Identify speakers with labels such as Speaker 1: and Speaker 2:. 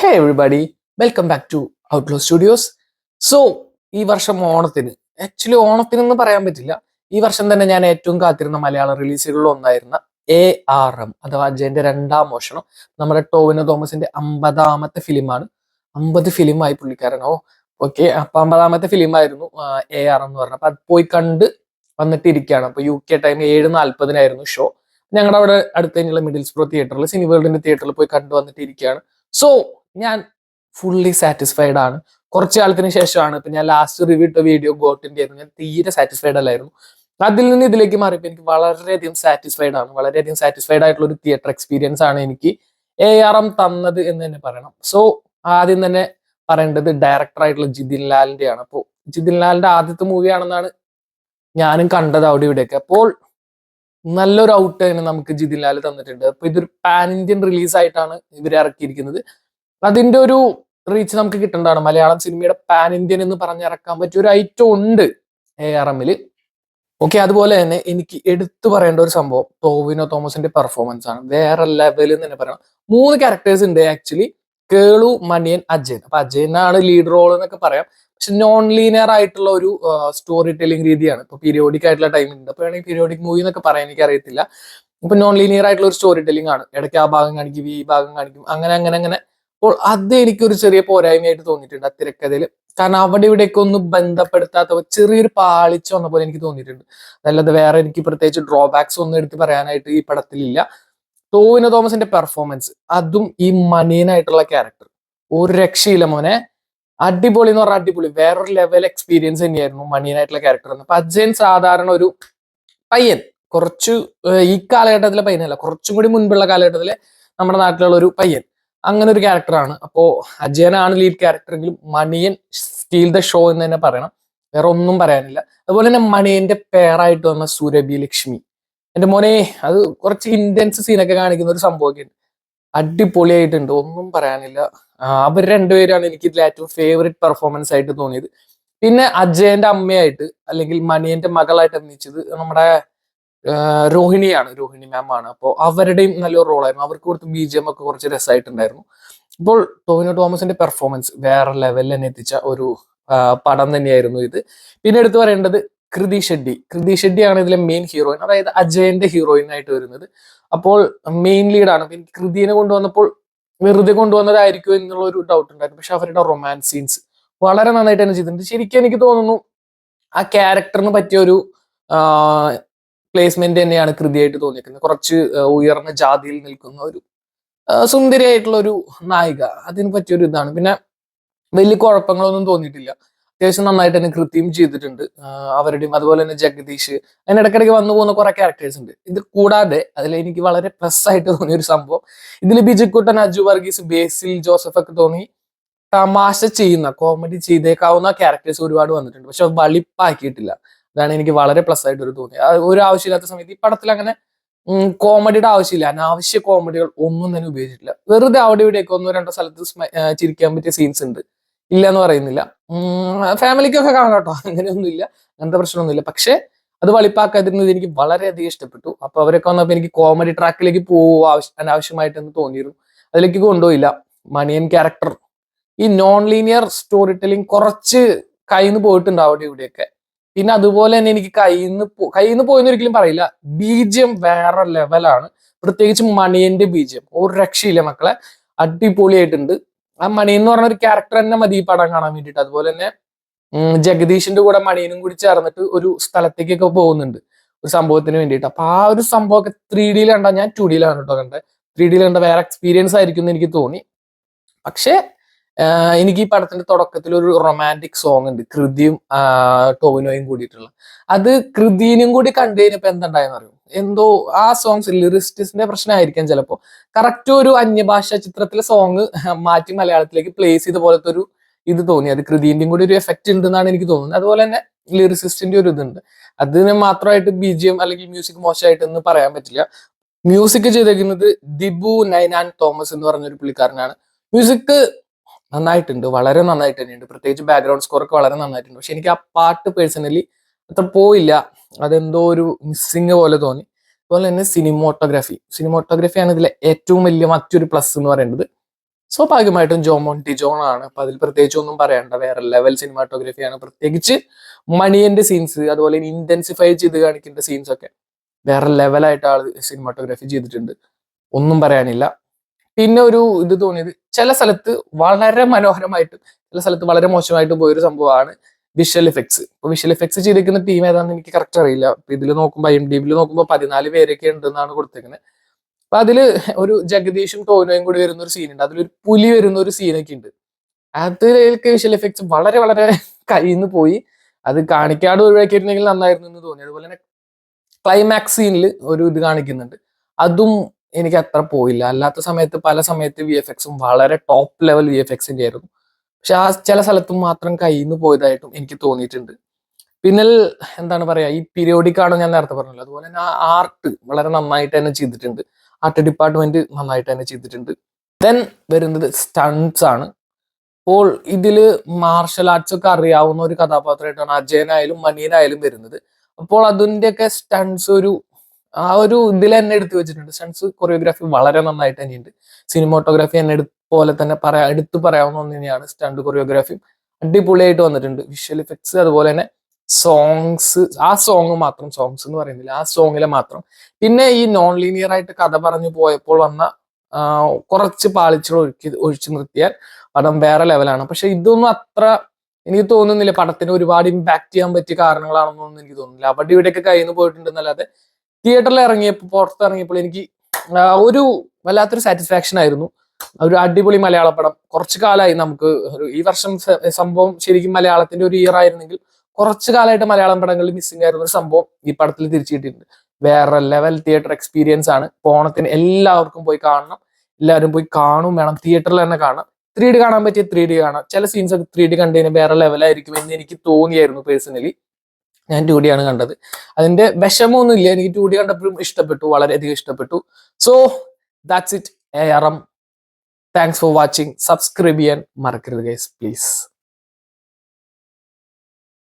Speaker 1: Hey everybody, welcome back to Outlaw Studios. So, ഈ വർഷം ഓണത്തിന് ഓണത്തിനെന്ന് പറയാൻ പറ്റില്ല. ഈ വർഷം തന്നെ ഞാൻ ഏറ്റവും കാത്തിരുന്ന മലയാള റിലീസുകളിൽ ഒന്നായിരുന്ന ARM അഥവാ അജയന്റെ രണ്ടാം മോഷണം. നമ്മുടെ ടോവിനോ തോമസിന്റെ 50ാമത്തെ ഫിലിമാണ്. 50 ഫിലിമായി പുള്ളിക്കാരൻ. ഓക്കെ, അപ്പൊ 50ാമത്തെ ഫിലിമായിരുന്നു ARM എന്ന് പറഞ്ഞത്. അപ്പൊ അത് പോയി കണ്ട് വന്നിട്ട് ഇരിക്കുകയാണ്. അപ്പൊ UK ടൈം 7:40 ഷോ. ഞങ്ങളുടെ അവിടെ അടുത്ത് തന്നെയുള്ള മിഡിൽസ് പ്രോ തിയേറ്ററിൽ, സിനി വേൾഡിന്റെ തിയേറ്ററിൽ പോയി കണ്ടു വന്നിട്ട് ഇരിക്കുകയാണ്. സോ ഞാൻ ഫുള്ളി സാറ്റിസ്ഫൈഡ് ആണ്. കുറച്ച് കാലത്തിന് ശേഷമാണ് ഇപ്പൊ ഞാൻ ലാസ്റ്റ് റിവ്യൂ ഇട്ട വീഡിയോ ഗോട്ടിന്റെ ആയിരുന്നു. ഞാൻ തീരെ സാറ്റിസ്ഫൈഡ് അല്ലായിരുന്നു. അതിൽ നിന്ന് ഇതിലേക്ക് മാറിയപ്പോൾ എനിക്ക് വളരെയധികം സാറ്റിസ്ഫൈഡ് ആണ്. വളരെയധികം സാറ്റിസ്ഫൈഡ് ആയിട്ടുള്ള ഒരു തിയേറ്റർ എക്സ്പീരിയൻസ് ആണ് എനിക്ക് ARM തന്നത് എന്ന് തന്നെ പറയണം. സോ ആദ്യം തന്നെ പറയേണ്ടത് ഡയറക്ടർ ആയിട്ടുള്ള ജിതിൻ ലാലിന്റെ ആണ്. അപ്പോൾ ജിതിൻ ലാലിന്റെ ആദ്യത്തെ മൂവിയാണെന്നാണ് ഞാനും കണ്ടത് അവിടെ ഇവിടെയൊക്കെ. അപ്പോൾ നല്ലൊരു ഔട്ട് തന്നെ നമുക്ക് ജിതിൻ ലാൽ തന്നിട്ടുണ്ട്. അപ്പൊ ഇതൊരു പാൻ ഇന്ത്യൻ റിലീസ് ആയിട്ടാണ് ഇവർ ഇറക്കിയിരിക്കുന്നത്. അതിന്റെ ഒരു റീച്ച് നമുക്ക് കിട്ടേണ്ടതാണ്. മലയാളം സിനിമയുടെ പാൻ ഇന്ത്യൻ എന്ന് പറഞ്ഞിറക്കാൻ പറ്റിയ ഒരു ഐറ്റം ഉണ്ട് ARMല്. ഓക്കെ, അതുപോലെ തന്നെ എനിക്ക് എടുത്തു പറയേണ്ട ഒരു സംഭവം ടോവിനോ തോമസിന്റെ പെർഫോമൻസ് ആണ്. വേറെ ലെവൽ എന്ന് തന്നെ പറയണം. 3 ക്യാരക്ടേഴ്സ് ഉണ്ട് ആക്ച്വലി: കേളു, മണിയൻ, അജയൻ. അപ്പൊ അജയനാണ് ലീഡ് റോൾ എന്നൊക്കെ പറയാം. പക്ഷെ നോൺ ലീനിയർ ആയിട്ടുള്ള ഒരു സ്റ്റോറി ടെല്ലിംഗ് രീതിയാണ്. ഇപ്പൊ പീരിയോഡിക് ആയിട്ടുള്ള ടൈം ഉണ്ട്. അപ്പൊ വേണമെങ്കിൽ പീരിയോഡിക് മൂവി എന്നൊക്കെ പറയാൻ എനിക്ക് അറിയത്തില്ല. ഇപ്പൊ നോൺ ലീനിയർ ആയിട്ടുള്ള ഒരു സ്റ്റോറി ടെല്ലിംഗ് ആണ്. ഇടയ്ക്ക് ആ ഭാഗം കാണിക്കും, ഈ ഭാഗം കാണിക്കും, അങ്ങനെ അങ്ങനെ അങ്ങനെ. അപ്പോൾ അത് എനിക്കൊരു ചെറിയ പോരായ്മയായിട്ട് തോന്നിയിട്ടുണ്ട് ആ തിരക്കഥയിൽ. കാരണം അവിടെ ഇവിടെയൊക്കെ ഒന്ന് ബന്ധപ്പെടുത്താത്ത ചെറിയൊരു പാളിച്ച വന്ന പോലെ എനിക്ക് തോന്നിയിട്ടുണ്ട്. അതല്ലാതെ വേറെ എനിക്ക് പ്രത്യേകിച്ച് ഡ്രോബാക്സ് ഒന്നും എടുത്ത് പറയാനായിട്ട് ഈ പടത്തിലില്ല. ടോവിനോ തോമസിന്റെ പെർഫോമൻസ്, അതും ഈ മണിയനായിട്ടുള്ള ക്യാരക്ടർ, ഒരു രക്ഷയില്ല മോനെ. അടിപൊളി എന്ന് പറഞ്ഞാൽ അടിപൊളി. വേറൊരു ലെവൽ എക്സ്പീരിയൻസ് തന്നെയായിരുന്നു മണിയനായിട്ടുള്ള ക്യാരക്ടർ എന്ന്. അപ്പൊ അജയൻ സാധാരണ ഒരു പയ്യൻ, കുറച്ച് ഈ കാലഘട്ടത്തിലെ പയ്യനല്ല, കുറച്ചും കൂടി മുൻപുള്ള കാലഘട്ടത്തിലെ നമ്മുടെ നാട്ടിലുള്ള ഒരു പയ്യൻ, അങ്ങനെ ഒരു ക്യാരക്ടറാണ്. അപ്പോ അജയനാണ് ലീഡ് ക്യാരക്ടർ എങ്കിലും മണിയൻ സ്റ്റീൽ ദ ഷോ എന്ന് തന്നെ പറയണം. വേറെ ഒന്നും പറയാനില്ല. അതുപോലെ തന്നെ മണിയന്റെ പേരായിട്ട് വന്ന സുരഭി ലക്ഷ്മി, എന്റെ മോനെ, അത് കുറച്ച് ഇന്റൻസ് സീനൊക്കെ കാണിക്കുന്ന ഒരു സംഭവമൊക്കെ ഉണ്ട്. അടിപൊളിയായിട്ടുണ്ട്, ഒന്നും പറയാനില്ല. അവർ രണ്ടുപേരാണ് എനിക്ക് ഇതിൽ ഏറ്റവും ഫേവറേറ്റ് പെർഫോമൻസ് ആയിട്ട് തോന്നിയത്. പിന്നെ അജയന്റെ അമ്മയായിട്ട് അല്ലെങ്കിൽ മണിയന്റെ മകളായിട്ട് അഭിനയിച്ചത് നമ്മുടെ രോഹിണി മാം ആണ്. അപ്പോൾ അവരുടെയും നല്ലൊരു റോളായിരുന്നു. അവർക്ക് കൊടുത്ത BGM ഒക്കെ കുറച്ച് രസമായിട്ടുണ്ടായിരുന്നു. ഇപ്പോൾ ടോവിനോ തോമസിന്റെ പെർഫോമൻസ് വേറെ ലെവലിൽ തന്നെ എത്തിച്ച ഒരു പടം തന്നെയായിരുന്നു ഇത്. പിന്നെ എടുത്തു പറയേണ്ടത് കൃതി ഷെഡ്ഡിയാണ് ഇതിലെ മെയിൻ ഹീറോയിൻ, അതായത് അജയന്റെ ഹീറോയിൻ ആയിട്ട് വരുന്നത്. അപ്പോൾ മെയിൻ ലീഡാണ്. എനിക്ക് കൃതിനെ കൊണ്ടുവന്നപ്പോൾ വെറുതെ കൊണ്ടുവന്നതായിരിക്കും എന്നുള്ള ഒരു ഡൗട്ട് ഉണ്ടായിരുന്നു. പക്ഷെ അവരുടെ റൊമാൻസ് സീൻസ് വളരെ നന്നായിട്ട് തന്നെ ചെയ്തിട്ടുണ്ട്. ശരിക്കും എനിക്ക് തോന്നുന്നു ആ ക്യാരക്ടറിന് പറ്റിയ ഒരു പ്ലേസ്മെന്റ് തന്നെയാണ് കൃതിയായിട്ട് തോന്നിയിരിക്കുന്നത്. കുറച്ച് ഉയർന്ന ജാതിയിൽ നിൽക്കുന്ന ഒരു സുന്ദരിയായിട്ടുള്ള ഒരു നായിക, അതിന് പറ്റിയൊരു ഇതാണ്. പിന്നെ വലിയ കുഴപ്പങ്ങളൊന്നും തോന്നിയിട്ടില്ല. അത്യാവശ്യം നന്നായിട്ട് തന്നെ കൃത്യം ചെയ്തിട്ടുണ്ട് അവരുടെയും. അതുപോലെ തന്നെ ജഗദീഷ്, അതിനിടയ്ക്കിടയ്ക്ക് വന്നു പോകുന്ന കുറെ ക്യാരക്ടേഴ്സ് ഉണ്ട്. ഇത് കൂടാതെ അതിൽ എനിക്ക് വളരെ പ്ലസ് ആയിട്ട് തോന്നിയ ഒരു സംഭവം, ഇതിൽ ബിജുക്കുട്ടൻ, അജു വർഗീസ്, ബേസിൽ ജോസഫ് ഒക്കെ തോന്നി തമാശ ചെയ്യുന്ന, കോമഡി ചെയ്തേക്കാവുന്ന ക്യാരക്ടേഴ്സ് ഒരുപാട് വന്നിട്ടുണ്ട്. പക്ഷെ അത് വളിപ്പാക്കിയിട്ടില്ല. അതാണ് എനിക്ക് വളരെ പ്ലസ് ആയിട്ട് ഒരു തോന്നിയത്. ഒരു ആവശ്യമില്ലാത്ത സമയത്ത് ഈ പടത്തിൽ അങ്ങനെ കോമഡിയുടെ ആവശ്യമില്ല. അനാവശ്യ കോമഡികൾ ഒന്നും തന്നെ ഉപയോഗിച്ചിട്ടില്ല. വെറുതെ അവിടെ ഇവിടെയൊക്കെ 1-2 സ്ഥലത്ത് ചിരിക്കാൻ പറ്റിയ സീൻസ് ഉണ്ട്, ഇല്ല എന്ന് പറയുന്നില്ല. ഫാമിലിക്കൊക്കെ കാണാം കേട്ടോ, അങ്ങനെയൊന്നുമില്ല, അങ്ങനത്തെ പ്രശ്നമൊന്നുമില്ല. പക്ഷെ അത് വളിപ്പാക്കാതിരുന്നത് എനിക്ക് വളരെയധികം ഇഷ്ടപ്പെട്ടു. അപ്പൊ അവരൊക്കെ വന്നപ്പോൾ എനിക്ക് കോമഡി ട്രാക്കിലേക്ക് അനാവശ്യമായിട്ടെന്ന് തോന്നിയിരുന്നു. അതിലേക്ക് കൊണ്ടുപോയില്ല. മണിയൻ ക്യാരക്ടർ ഈ നോൺ ലീനിയർ സ്റ്റോറി ടെല്ലിംഗ് കുറച്ച് കയ്യിൽ നിന്ന് പോയിട്ടുണ്ട് അവിടെ ഇവിടെയൊക്കെ. പിന്നെ അതുപോലെ തന്നെ എനിക്ക് കയ്യിൽ നിന്ന് പോയെന്ന് ഒരിക്കലും പറയില്ല. BGM വേറെ ലെവലാണ്. പ്രത്യേകിച്ച് മണിയന്റെ BGM ഒരു രക്ഷയില്ല മക്കളെ, അടിപൊളിയായിട്ടുണ്ട്. ആ മണി എന്ന് പറഞ്ഞ ഒരു ക്യാരക്ടർ തന്നെ മതി ഈ പടം കാണാൻ വേണ്ടിയിട്ട്. അതുപോലെ തന്നെ ജഗദീഷിന്റെ കൂടെ മണിയനും കൂടി ചേർന്നിട്ട് ഒരു സ്ഥലത്തേക്കൊക്കെ പോകുന്നുണ്ട് ഒരു സംഭവത്തിന് വേണ്ടിയിട്ട്. അപ്പൊ ആ ഒരു സംഭവമൊക്കെ 3D കണ്ടാൽ, ഞാൻ 2Dയിലാണ് കേട്ടോ കണ്ടത്. 3D കണ്ട വേറെ എക്സ്പീരിയൻസ് ആയിരിക്കും എന്ന് എനിക്ക് തോന്നി. പക്ഷേ എനിക്ക് ഈ പടത്തിന്റെ തുടക്കത്തിൽ ഒരു റൊമാൻറ്റിക് സോങ് ഉണ്ട്, കൃതിയും ടോവിനോയും കൂടിയിട്ടുള്ള. അത് കൃതിനും കൂടി കണ്ടു കഴിഞ്ഞപ്പോ എന്തുണ്ടായെന്ന് അറിയും, എന്തോ ആ സോങ്സ് ലിറിസ്റ്റിന്റെ പ്രശ്നമായിരിക്കാം ചിലപ്പോ. കറക്റ്റ് ഒരു അന്യഭാഷ ചിത്രത്തിലെ സോങ് മാറ്റി മലയാളത്തിലേക്ക് പ്ലേസ് ചെയ്ത പോലത്തെ ഒരു ഇത് തോന്നി. അത് കൃതിന്റെയും കൂടി ഒരു എഫക്റ്റ് ഉണ്ടെന്നാണ് എനിക്ക് തോന്നുന്നത്. അതുപോലെ തന്നെ ലിറിസിസ്റ്റിന്റെ ഒരു ഇതുണ്ട്. അതിന് മാത്രമായിട്ട് BGM അല്ലെങ്കിൽ മ്യൂസിക് മോശമായിട്ടൊന്നും പറയാൻ പറ്റില്ല. മ്യൂസിക് ചെയ്തേക്കുന്നത് ദിബു നൈനാൻ തോമസ് എന്ന് പറഞ്ഞൊരു പുള്ളിക്കാരനാണ്. മ്യൂസിക് നന്നായിട്ടുണ്ട്, വളരെ നന്നായിട്ട് തന്നെയുണ്ട്. പ്രത്യേകിച്ച് ബാക്ക്ഗ്രൗണ്ട് സ്കോർ ഒക്കെ വളരെ നന്നായിട്ടുണ്ട്. പക്ഷെ എനിക്ക് ആ പാട്ട് പേഴ്സണലി അത്ര പോയില്ല. അതെന്തോ ഒരു മിസ്സിങ് പോലെ തോന്നി. അതുപോലെ തന്നെ സിനിമോട്ടോഗ്രാഫിയാണ് ഇതിലെ ഏറ്റവും വലിയ മറ്റൊരു പ്ലസ് എന്ന് പറയുന്നത്. സ്വാഭാവികമായിട്ടും ജോമോണ്ടി ജോൺ ആണ്. അപ്പൊ അതിൽ പ്രത്യേകിച്ച് ഒന്നും പറയണ്ട, വേറെ ലെവൽ സിനിമാറ്റോഗ്രഫിയാണ്. പ്രത്യേകിച്ച് മണിയന്റെ സീൻസ്, അതുപോലെ ഇന്റൻസിഫൈ ചെയ്ത് കാണിക്കേണ്ട സീൻസ് ഒക്കെ വേറെ ലെവലായിട്ട് ആള് സിനിമാറ്റോഗ്രാഫി ചെയ്തിട്ടുണ്ട്, ഒന്നും പറയാനില്ല. പിന്നെ ഒരു ഇത് തോന്നിയത്, ചില സ്ഥലത്ത് വളരെ മനോഹരമായിട്ടും ചില സ്ഥലത്ത് വളരെ മോശമായിട്ടും പോയൊരു സംഭവമാണ് വിഷ്വൽ എഫക്ട്സ്. ഇപ്പൊ വിഷ്വൽ എഫക്ട്സ് ചെയ്തിരിക്കുന്ന ടീം ഏതാണെന്ന് എനിക്ക് കറക്റ്റ് അറിയില്ല. അപ്പൊ ഇതിൽ നോക്കുമ്പോൾ IMDb നോക്കുമ്പോൾ 14 പേരൊക്കെ ഉണ്ടെന്നാണ് കൊടുത്തേക്കുന്നത്. അപ്പൊ അതില് ഒരു ജഗദീഷും ടോനോയും കൂടി വരുന്ന ഒരു സീൻ ഉണ്ട്, അതിലൊരു പുലി വരുന്ന ഒരു സീനൊക്കെ ഉണ്ട്. അതിലേക്ക് വിഷ്വൽ എഫക്ട്സ് വളരെ വളരെ കയ്യിൽ നിന്ന് പോയി. അത് കാണിക്കാതെ ഒഴിവാക്കിയിരുന്നെങ്കിൽ നന്നായിരുന്നു എന്ന് തോന്നി. അതുപോലെ തന്നെ ക്ലൈമാക്സ് സീനിൽ ഒരു ഇത് കാണിക്കുന്നുണ്ട്, അതും എനിക്ക് അത്ര പോയില്ല. അല്ലാത്ത സമയത്ത് പല സമയത്ത് VFX വളരെ ടോപ്പ് ലെവൽ VFXന്റെ ആയിരുന്നു. പക്ഷെ ആ ചില സ്ഥലത്തും മാത്രം കയ്യിൽ നിന്ന് പോയതായിട്ടും എനിക്ക് തോന്നിയിട്ടുണ്ട്. പിന്നെ എന്താണ് പറയാ, ഈ പീരിയോഡിക് ആണ് ഞാൻ നേരത്തെ പറഞ്ഞല്ലോ. അതുപോലെ തന്നെ ആർട്ട് വളരെ നന്നായിട്ട് തന്നെ ചെയ്തിട്ടുണ്ട്, ആർട്ട് ഡിപ്പാർട്ട്മെന്റ് നന്നായിട്ട് തന്നെ ചെയ്തിട്ടുണ്ട്. ദെൻ വരുന്നത് സ്റ്റൺസ് ആണ്. അപ്പോൾ ഇതില് മാർഷൽ ആർട്സ് ഒക്കെ അറിയാവുന്ന ഒരു കഥാപാത്രമായിട്ടാണ് അജയനായാലും മണിയനായാലും വരുന്നത്. അപ്പോൾ അതിൻ്റെയൊക്കെ സ്റ്റൺസ് ആ ഒരു ഇതിൽ തന്നെ എടുത്തു വെച്ചിട്ടുണ്ട്. സ്റ്റൺസ് കൊറിയോഗ്രാഫി വളരെ നന്നായിട്ട് തന്നെയുണ്ട്. സിനിമോട്ടോഗ്രാഫി എന്നെ പോലെ തന്നെ എടുത്തു പറയാവുന്ന ഒന്ന് തന്നെയാണ് സ്റ്റണ്ട് കൊറിയോഗ്രാഫിയും. അടിപൊളിയായിട്ട് വന്നിട്ടുണ്ട്. വിഷ്വൽ എഫക്ട്സ്, അതുപോലെ തന്നെ സോങ്സ്, ആ സോങ് മാത്രം, സോങ്സ് എന്ന് പറയുന്നില്ല, ആ സോങ്ങിലെ മാത്രം. പിന്നെ ഈ നോൺ ലീനിയർ ആയിട്ട് കഥ പറഞ്ഞു പോയപ്പോൾ വന്ന കുറച്ച് പാളിച്ചുകൾ ഒഴിച്ചു നിർത്തിയാൽ പടം വേറെ ലെവലാണ്. പക്ഷെ ഇതൊന്നും അത്ര എനിക്ക് തോന്നുന്നില്ല പടത്തിന് ഒരുപാട് ഇമ്പാക്ട് ചെയ്യാൻ പറ്റിയ കാരണങ്ങളാണെന്നൊന്നും എനിക്ക് തോന്നുന്നില്ല. അവിടെ ഇവിടെയൊക്കെ കയ്യിൽ നിന്ന് പോയിട്ടുണ്ടെന്നല്ലാതെ തിയേറ്ററിൽ പുറത്തിറങ്ങിയപ്പോൾ എനിക്ക് ഒരു വല്ലാത്തൊരു സാറ്റിസ്ഫാക്ഷൻ ആയിരുന്നു. ഒരു അടിപൊളി മലയാള പടം. കുറച്ചു കാലമായി നമുക്ക് ഈ വർഷം സംഭവം ശരിക്കും മലയാളത്തിന്റെ ഒരു ഇയർ ആയിരുന്നെങ്കിൽ കുറച്ചു കാലമായിട്ട് മലയാളം പടങ്ങളിൽ മിസ്സിംഗ് ആയിരുന്ന ഒരു സംഭവം ഈ പടത്തിൽ തിരിച്ചു കിട്ടിയിട്ടുണ്ട്. വേറെ ലെവൽ തിയേറ്റർ എക്സ്പീരിയൻസ് ആണ്. ഓണത്തിന് എല്ലാവർക്കും പോയി കാണണം, എല്ലാവരും പോയി കാണും വേണം, തിയേറ്ററിൽ തന്നെ കാണാം. 3D കാണാൻ പറ്റിയ 3D കാണാം. ചില സീൻസ് ഒക്കെ 3D കണ്ടതിന് വേറെ ലെവലായിരിക്കും എന്ന് എനിക്ക് തോന്നിയായിരുന്നു പേഴ്സണലി. ഞാൻ 2D ആണ് കണ്ടത്. അതിന്റെ വിഷമമൊന്നും ഇല്ല, എനിക്ക് 2D കണ്ടപ്പോഴും ഇഷ്ടപ്പെട്ടു, വളരെയധികം ഇഷ്ടപ്പെട്ടു. So that's it. ARM, thanks for watching. Subscribe ചെയ്യാൻ മറക്കരുത് ഗൈസ്, പ്ലീസ്.